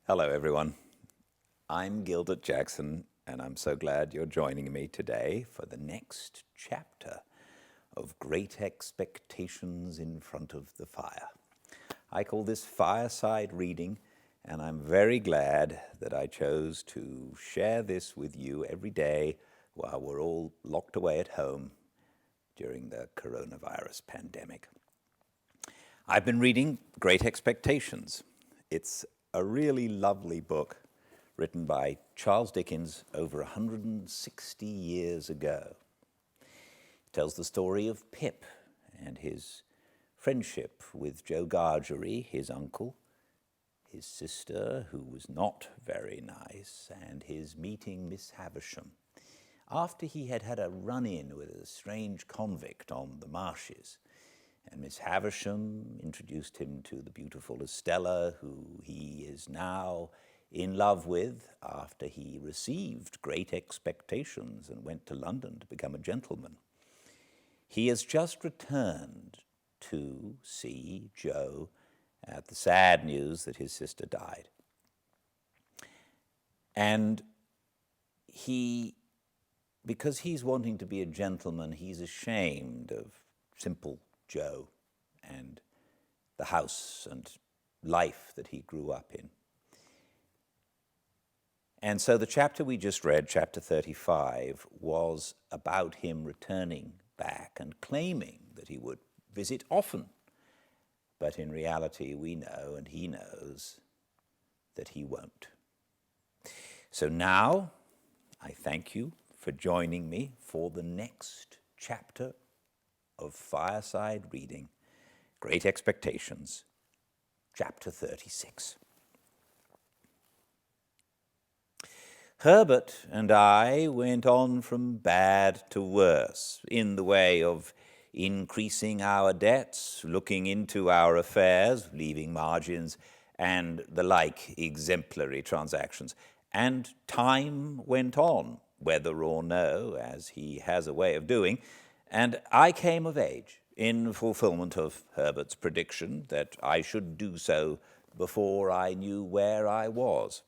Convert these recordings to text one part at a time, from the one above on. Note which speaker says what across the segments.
Speaker 1: Hello, everyone. I'm Gildart Jackson, and I'm so glad you're joining me today for the next chapter of Great Expectations in Front of the Fire. I call this Fireside Reading, and I'm very glad that I chose to share this with you every day while we're all locked away at home during the coronavirus pandemic. I've been reading Great Expectations. It's a really lovely book written by Charles Dickens over 160 years ago. It tells the story of Pip and his friendship with Joe Gargery, his uncle, his sister, who was not very nice, and his meeting Miss Havisham after he had had a run-in with a strange convict on the marshes. And Miss Havisham introduced him to the beautiful Estella, who he is now in love with after he received Great Expectations and went to London to become a gentleman. He has just returned to see Joe at the sad news that his sister died. And because he's wanting to be a gentleman, he's ashamed of simple Joe and the house and life that he grew up in. And so the chapter we just read, chapter 35, was about him returning back and claiming that he would visit often. But in reality, we know, and he knows, that he won't. So now, I thank you for joining me for the next chapter of Fireside Reading, Great Expectations, chapter 36. Herbert and I went on from bad to worse in the way of increasing our debts, looking into our affairs, leaving margins, and the like exemplary transactions. And time went on, whether or no, as he has a way of doing, and I came of age in fulfillment of Herbert's prediction that I should do so before I knew where I was.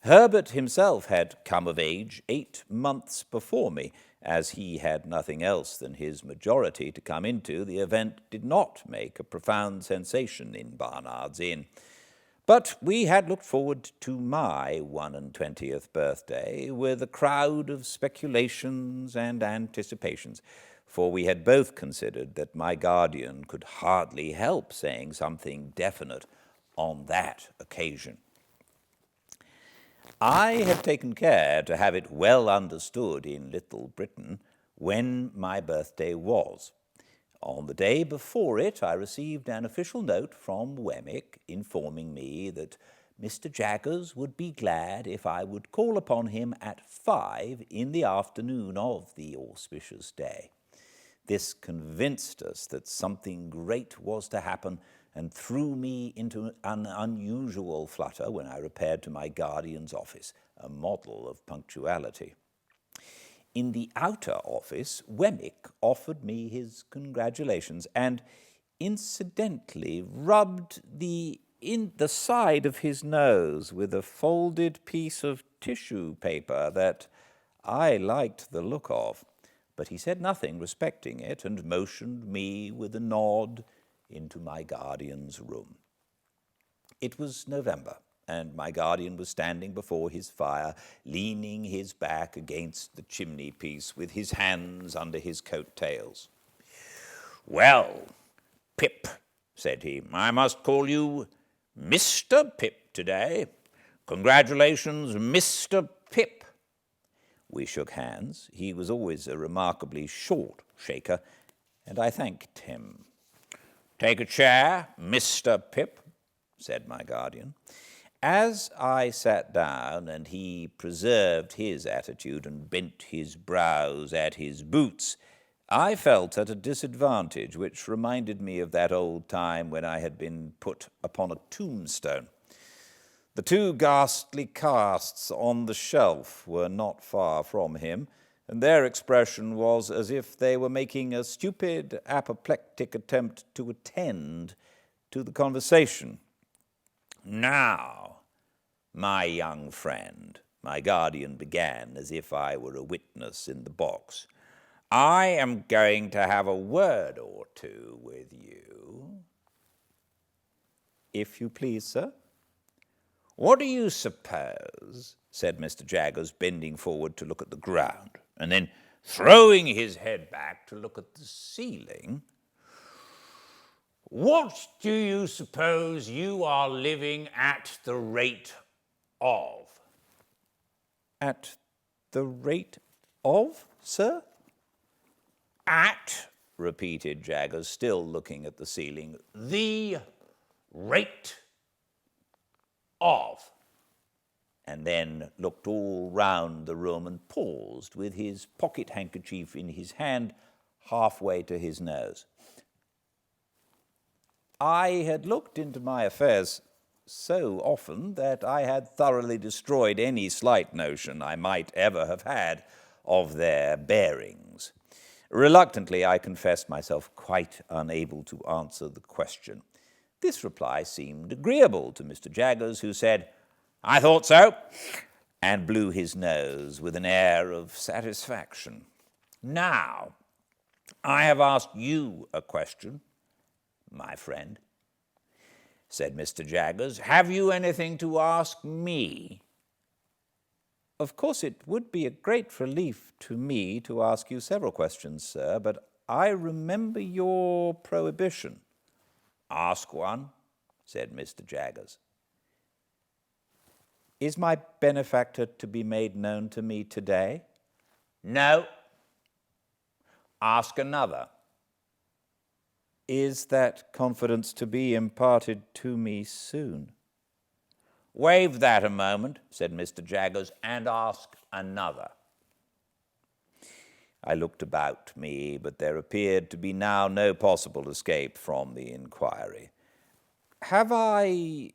Speaker 1: Herbert himself had come of age 8 months before me. As he had nothing else than his majority to come into, the event did not make a profound sensation in Barnard's Inn. But we had looked forward to my 21st birthday with a crowd of speculations and anticipations, for we had both considered that my guardian could hardly help saying something definite on that occasion. I had taken care to have it well understood in Little Britain when my birthday was. On the day before it, I received an official note from Wemmick informing me that Mr. Jaggers would be glad if I would call upon him at 5 in the afternoon of the auspicious day. This convinced us that something great was to happen and threw me into an unusual flutter when I repaired to my guardian's office, a model of punctuality. In the outer office, Wemmick offered me his congratulations and incidentally rubbed the side of his nose with a folded piece of tissue paper that I liked the look of. But he said nothing respecting it and motioned me with a nod into my guardian's room. It was November, and my guardian was standing before his fire, leaning his back against the chimney-piece with his hands under his coat-tails. "Well, Pip," said he, "I must call you Mr. Pip today. Congratulations, Mr. Pip." We shook hands. He was always a remarkably short shaker, and I thanked him. "Take a chair, Mr. Pip," said my guardian. As I sat down and he preserved his attitude and bent his brows at his boots, I felt at a disadvantage, which reminded me of that old time when I had been put upon a tombstone. The 2 ghastly casts on the shelf were not far from him, and their expression was as if they were making a stupid, apoplectic attempt to attend to the conversation. "Now," "My young friend," my guardian began as if I were a witness in the box, "I am going to have a word or two with you." "If you please, sir." "What do you suppose," said Mr. Jaggers, bending forward to look at the ground, and then throwing his head back to look at the ceiling, "what do you suppose you are living at the rate of?" "At the rate of, sir?" "At," repeated Jaggers, still looking at the ceiling, "the rate of," and then looked all round the room and paused with his pocket-handkerchief in his hand halfway to his nose. I had looked into my affairs so often that I had thoroughly destroyed any slight notion I might ever have had of their bearings. Reluctantly, I confessed myself quite unable to answer the question. This reply seemed agreeable to Mr. Jaggers, who said, "I thought so," and blew his nose with an air of satisfaction. "Now, I have asked you a question, my friend," said Mr. Jaggers. "Have you anything to ask me?" "Of course it would be a great relief to me to ask you several questions, sir, but I remember your prohibition." "Ask one," said Mr. Jaggers. "Is my benefactor to be made known to me today?" "No." "Ask another." "Is that confidence to be imparted to me soon?" "Waive that a moment," said Mr. Jaggers, "and ask another." I looked about me, but there appeared to be now no possible escape from the inquiry. "Have I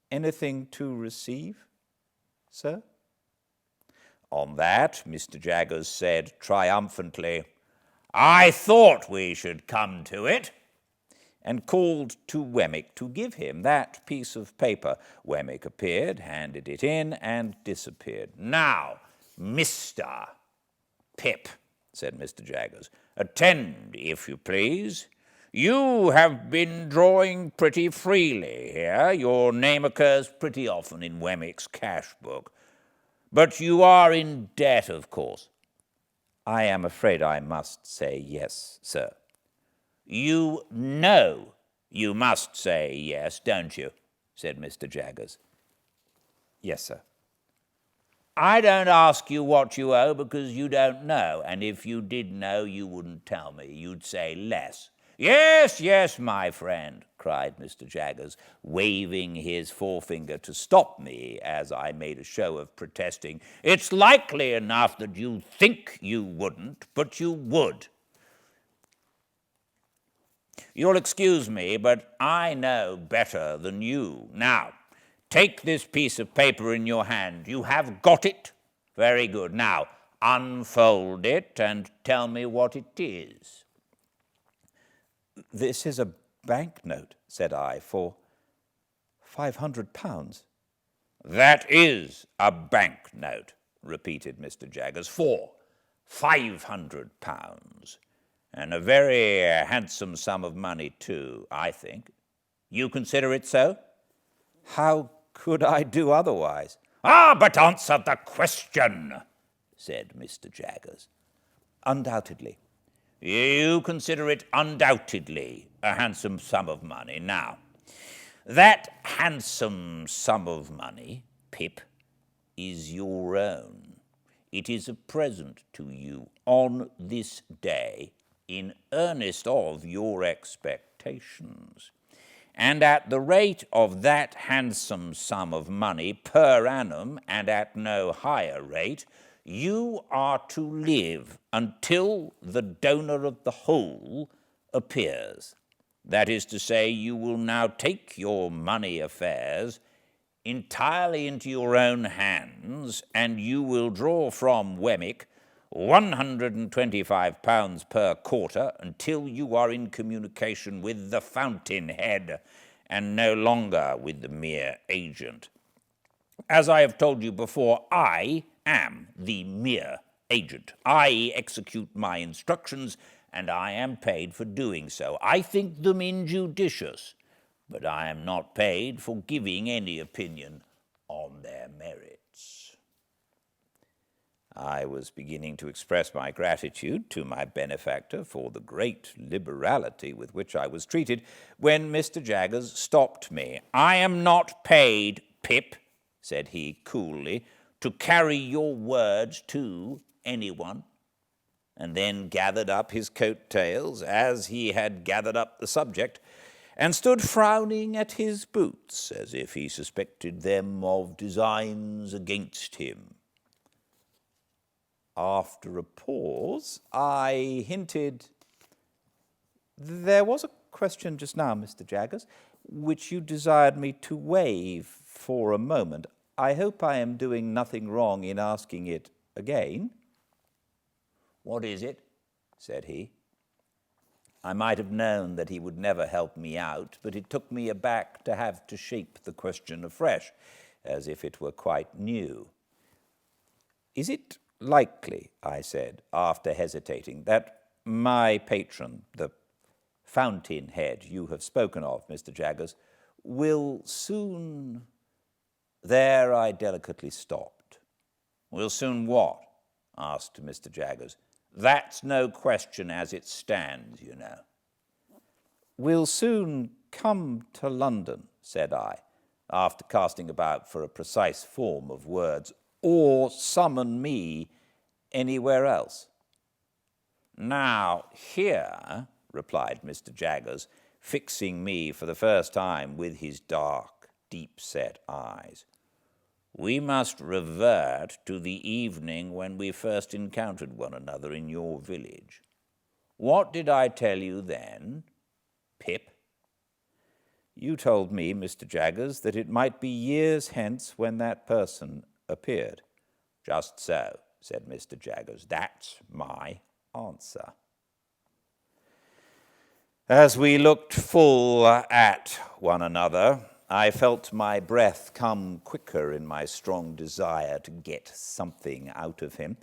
Speaker 1: anything to receive, sir?" On that, Mr. Jaggers said triumphantly, "I thought we should come to it," and called to Wemmick to give him that piece of paper. Wemmick appeared, handed it in, and disappeared. "Now, Mr. Pip," said Mr. Jaggers, "attend, if you please. You have been drawing pretty freely here. Your name occurs pretty often in Wemmick's cash book. But you are in debt, of course." "I am afraid I must say yes, sir." "You know you must say yes, don't you?" said Mr. Jaggers. "Yes, sir." "I don't ask you what you owe because you don't know, and if you did know, you wouldn't tell me. You'd say less." "Yes, yes, my friend," cried Mr. Jaggers, waving his forefinger to stop me as I made a show of protesting. "It's likely enough that you think you wouldn't, but you would. You'll excuse me, but I know better than you. Now, take this piece of paper in your hand. You have got it? Very good. Now, unfold it and tell me what it is." "This is a banknote," said I, "for £500. "That is a banknote," repeated Mr. Jaggers, "for £500. And a very handsome sum of money, too, I think. You consider it so?" "How could I do otherwise?" "Ah, but answer the question," said Mr. Jaggers. "Undoubtedly." "You consider it undoubtedly a handsome sum of money. Now, that handsome sum of money, Pip, is your own. It is a present to you on this day, in earnest of your expectations. And at the rate of that handsome sum of money per annum, and at no higher rate, you are to live until the donor of the whole appears. That is to say, you will now take your money affairs entirely into your own hands, and you will draw from Wemmick £125 per quarter until you are in communication with the fountainhead and no longer with the mere agent. As I have told you before, I am the mere agent. I execute my instructions, and I am paid for doing so. I think them injudicious, but I am not paid for giving any opinion on their merits. I was beginning to express my gratitude to my benefactor for the great liberality with which I was treated, when Mr. Jaggers stopped me. "I am not paid, Pip," said he coolly, "to carry your words to anyone," and then gathered up his coat-tails, as he had gathered up the subject, and stood frowning at his boots, as if he suspected them of designs against him. After a pause, I hinted, "There was a question just now, Mr. Jaggers, which you desired me to waive for a moment. I hope I am doing nothing wrong in asking it again." "What is it?" said he. I might have known that he would never help me out, but it took me aback to have to shape the question afresh, as if it were quite new. "Is it likely," I said, after hesitating, "that my patron, the fountainhead you have spoken of, Mr. Jaggers, will soon—" There I delicately stopped. "Will soon what?" asked Mr. Jaggers. "That's no question as it stands, you know." "Will soon come to London," said I, after casting about for a precise form of words, "or summon me anywhere else." "Now, here," replied Mr. Jaggers, fixing me for the first time with his dark, deep-set eyes, "we must revert to the evening when we first encountered one another in your village. What did I tell you then, Pip?" "You told me, Mr. Jaggers, that it might be years hence when that person appeared." "Just so," said Mr. Jaggers. "That's my answer." As we looked full at one another, I felt my breath come quicker in my strong desire to get something out of him,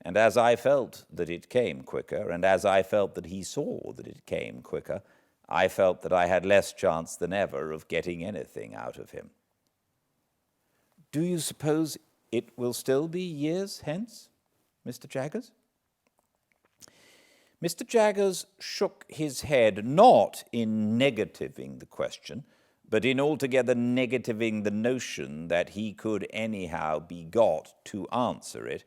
Speaker 1: and as I felt that it came quicker, and as I felt that he saw that it came quicker, I felt that I had less chance than ever of getting anything out of him. "Do you suppose it will still be years hence, Mr. Jaggers?" Mr. Jaggers shook his head, not in negativing the question, but in altogether negativing the notion that he could anyhow be got to answer it,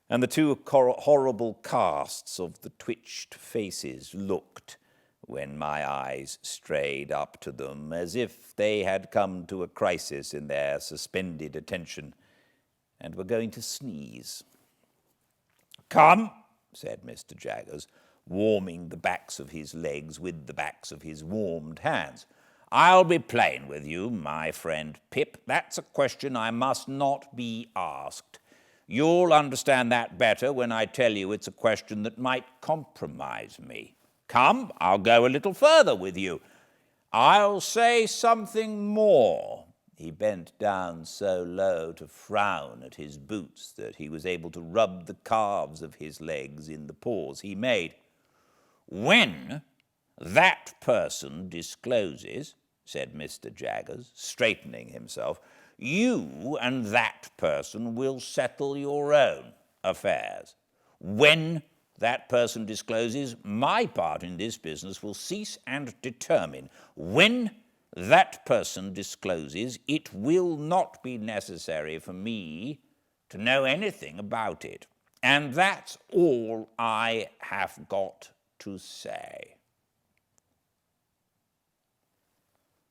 Speaker 1: and the two horrible casts of the twitched faces looked, when my eyes strayed up to them, as if they had come to a crisis in their suspended attention and were going to sneeze. "Come," said Mr. Jaggers, warming the backs of his legs with the backs of his warmed hands. "I'll be plain with you, my friend Pip. That's a question I must not be asked. You'll understand that better when I tell you it's a question that might compromise me. Come, I'll go a little further with you. I'll say something more." He bent down so low to frown at his boots that he was able to rub the calves of his legs in the pause he made. "When that person discloses," said Mr. Jaggers, straightening himself, "you and that person will settle your own affairs. When that person discloses, my part in this business will cease and determine. When that person discloses, it will not be necessary for me to know anything about it. And that's all I have got to say."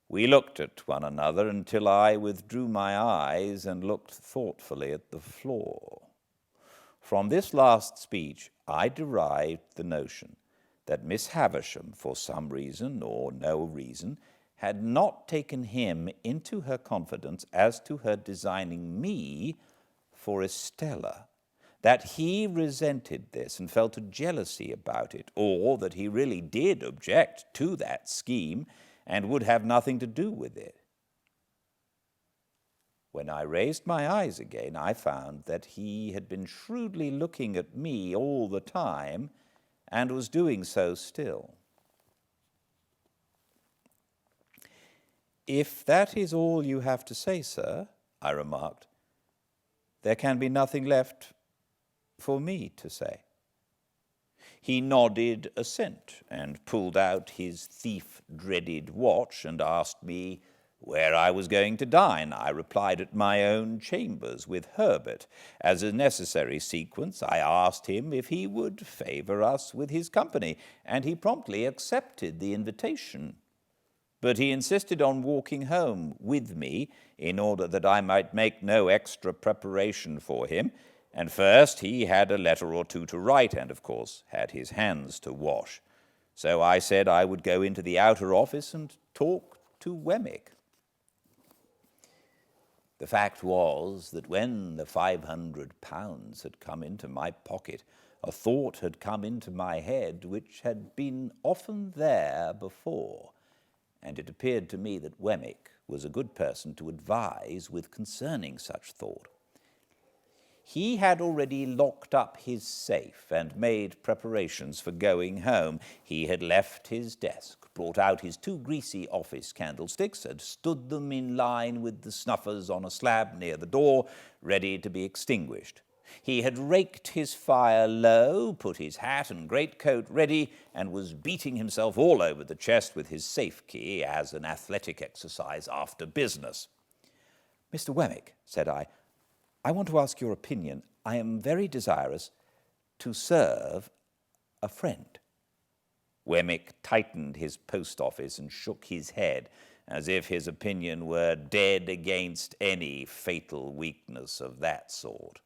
Speaker 1: We looked at one another until I withdrew my eyes and looked thoughtfully at the floor. From this last speech, I derived the notion that Miss Havisham, for some reason or no reason, had not taken him into her confidence as to her designing me for Estella, that he resented this and felt a jealousy about it, or that he really did object to that scheme and would have nothing to do with it. When I raised my eyes again, I found that he had been shrewdly looking at me all the time and was doing so still. "If that is all you have to say, sir," I remarked, "there can be nothing left for me to say." He nodded assent and pulled out his thief-dreaded watch and asked me where I was going to dine. I replied at my own chambers with Herbert. As a necessary sequence, I asked him if he would favour us with his company, and he promptly accepted the invitation. But he insisted on walking home with me in order that I might make no extra preparation for him, and first he had a letter or two to write and, of course, had his hands to wash. So I said I would go into the outer office and talk to Wemmick. The fact was that when the £500 had come into my pocket, a thought had come into my head which had been often there before, and it appeared to me that Wemmick was a good person to advise with concerning such thought. He had already locked up his safe and made preparations for going home. He had left his desk, brought out his 2 greasy office candlesticks, and stood them in line with the snuffers on a slab near the door, ready to be extinguished. He had raked his fire low, put his hat and greatcoat ready, and was beating himself all over the chest with his safe key as an athletic exercise after business. "Mr. Wemmick," said I want to ask your opinion. I am very desirous to serve a friend." Wemmick tightened his post office and shook his head, as if his opinion were dead against any fatal weakness of that sort.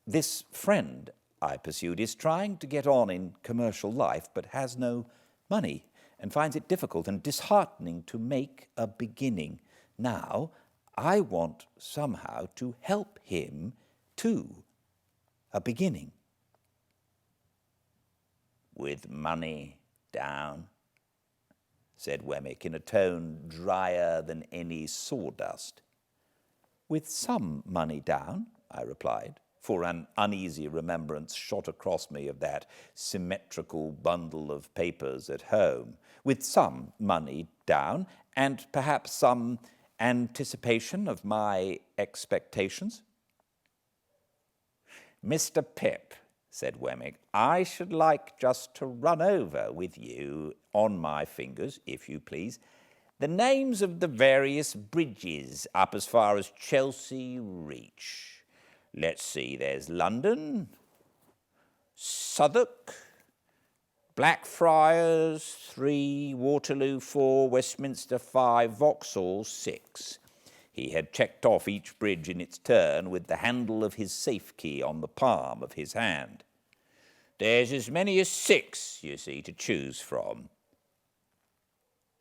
Speaker 1: "This friend," I pursued, "is trying to get on in commercial life, but has no money, and finds it difficult and disheartening to make a beginning. Now, I want somehow to help him to a beginning." "With money down?" said Wemmick in a tone drier than any sawdust. "With some money down," I replied, for an uneasy remembrance shot across me of that symmetrical bundle of papers at home. "With some money down, and perhaps some anticipation of my expectations." "Mr. Pip," said Wemmick, "I should like just to run over with you on my fingers, if you please, the names of the various bridges up as far as Chelsea reach. Let's see, there's London, Southwark, Blackfriars 3, Waterloo 4, Westminster 5, Vauxhall 6. He had checked off each bridge in its turn with the handle of his safe key on the palm of his hand. "There's as many as 6, you see, to choose from."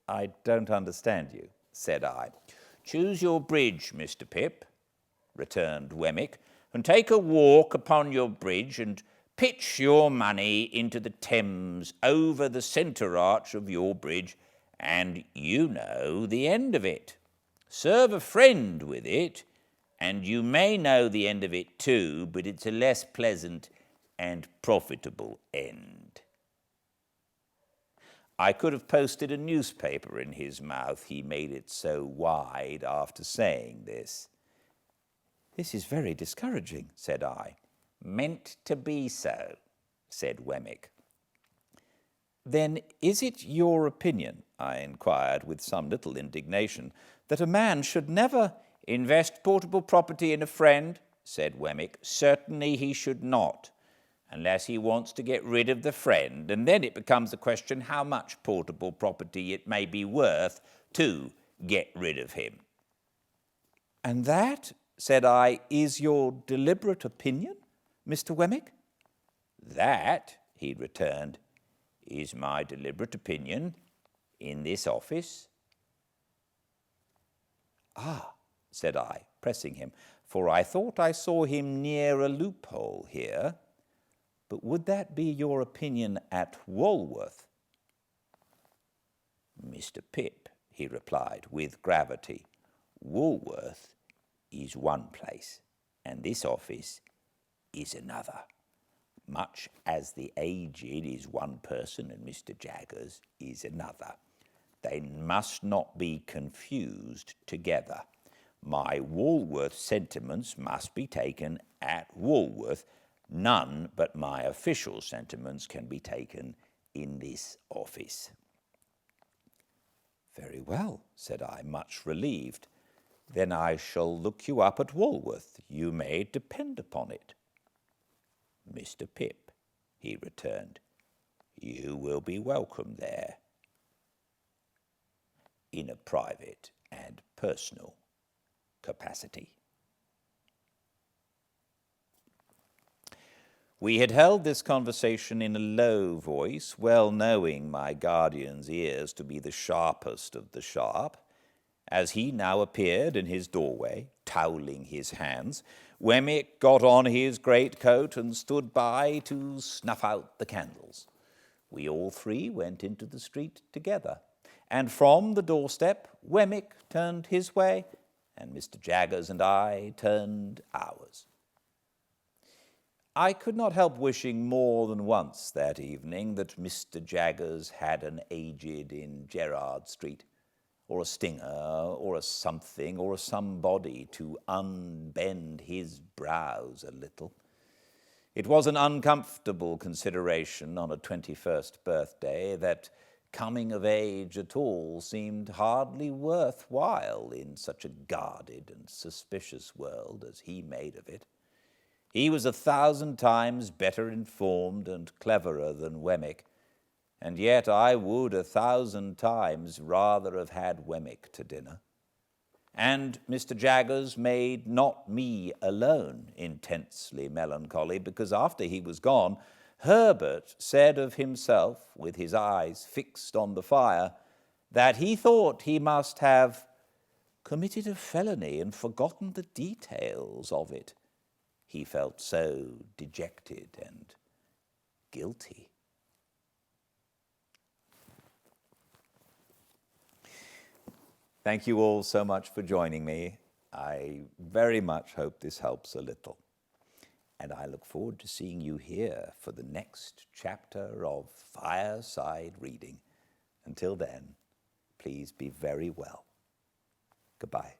Speaker 1: "I don't understand you," said I. "Choose your bridge, Mr. Pip," returned Wemmick, "and take a walk upon your bridge and pitch your money into the Thames over the centre arch of your bridge, and you know the end of it. Serve a friend with it, and you may know the end of it too, but it's a less pleasant and profitable end." I could have posted a newspaper in his mouth, he made it so wide after saying this. "This is very discouraging," said I. "Meant to be so," said Wemmick. "Then is it your opinion," I inquired with some little indignation, "that a man should never—" "Invest portable property in a friend," said Wemmick. "Certainly he should not, unless he wants to get rid of the friend, and then it becomes a question how much portable property it may be worth to get rid of him." "And that," said I, "is your deliberate opinion, Mr. Wemmick?" "That," he returned, "is my deliberate opinion in this office." "Ah," said I, pressing him, for I thought I saw him near a loophole here. "But would that be your opinion at Walworth?" "Mr. Pip," he replied with gravity, Woolworth is one place, and this office is another. Much as the aged is one person and Mr. Jaggers is another. They must not be confused together. My Woolworth sentiments must be taken at Woolworth. None but my official sentiments can be taken in this office. Very well, said I, much relieved. Then I shall look you up at Woolworth. You may depend upon it. Mr. Pip, he returned, you will be welcome there, in a private and personal capacity. We had held this conversation in a low voice, well knowing my guardian's ears to be the sharpest of the sharp. As he now appeared in his doorway, towelling his hands, Wemmick got on his greatcoat and stood by to snuff out the candles. We all three went into the street together, and from the doorstep Wemmick turned his way, and Mr. Jaggers and I turned ours. I could not help wishing more than once that evening that Mr. Jaggers had an aged in Gerrard Street, or a stinger, or a something, or a somebody to unbend his brows a little. It was an uncomfortable consideration on a 21st birthday that coming of age at all seemed hardly worth while in such a guarded and suspicious world as he made of it. He was 1,000 times better informed and cleverer than Wemmick, and yet I would 1,000 times rather have had Wemmick to dinner. And Mr. Jaggers made not me alone intensely melancholy, because after he was gone, Herbert said of himself, with his eyes fixed on the fire, that he thought he must have committed a felony and forgotten the details of it. He felt so dejected and guilty. Thank you all so much for joining me. I very much hope this helps a little. And I look forward to seeing you here for the next chapter of Fireside Reading. Until then, please be very well. Goodbye.